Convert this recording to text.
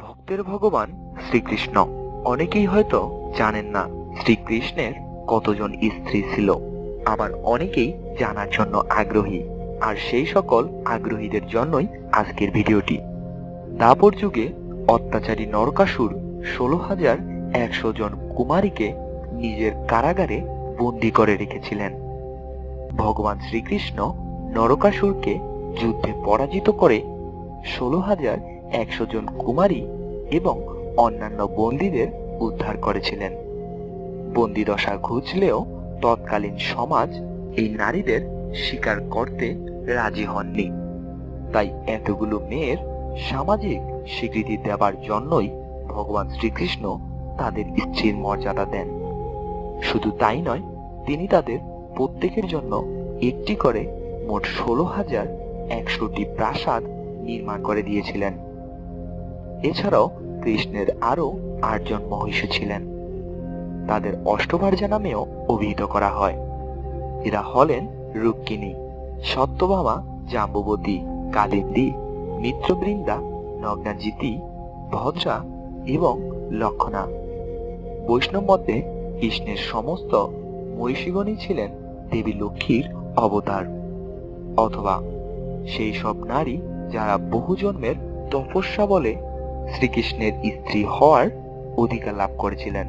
ভক্তের ভগবান শ্রীকৃষ্ণ। অনেকেই হয়তো জানেন না শ্রীকৃষ্ণের কতজন স্ত্রী ছিল, আবার অনেকেই জানার জন্য আগ্রহী। আর সেই সকল আগ্রহীদের জন্যই আজকের ভিডিওটি। দাপর যুগে অত্যাচারী নরকাসুর 16,100 জন কুমারীকে নিজের কারাগারে বন্দী করে রেখেছিলেন। ভগবান শ্রীকৃষ্ণ নরকাসুরকে যুদ্ধে পরাজিত করে 16,100 জন কুমারী এবং অন্যান্য বন্দীদের উদ্ধার করেছিলেন। বন্দিদশা ঘুচলেও তৎকালীন সমাজ এই নারীদের স্বীকার করতে রাজি হননি। তাই এতগুলো মেয়ের সামাজিক স্বীকৃতি দেবার জন্যই ভগবান শ্রীকৃষ্ণ তাদের স্ত্রীর মর্যাদা দেন। শুধু তাই নয়, তিনি তাদের প্রত্যেকের জন্য একটি করে মোট 16,100টি প্রাসাদ নির্মাণ করে দিয়েছিলেন। এছাড়াও কৃষ্ণের আরো 8 জন মহিষী ছিলেন। তাদের অষ্টভার্যা নামেও অভিহিত করা হয়। এরা হলেন রুক্মিণী, সত্যভামা, জাম্বুবতী, কালিন্দী, মিত্রবৃন্দা, নগ্নাজিতি, ভদ্রা এবং লক্ষণা। বৈষ্ণব মতে কৃষ্ণের সমস্ত মহিষীগণই ছিলেন দেবী লক্ষ্মীর অবতার, অথবা সেই সব নারী যারা বহু জন্মের তপস্যা বলে শ্রীকৃষ্ণের স্ত্রী হওয়ার অধিকার লাভ করেছিলেন।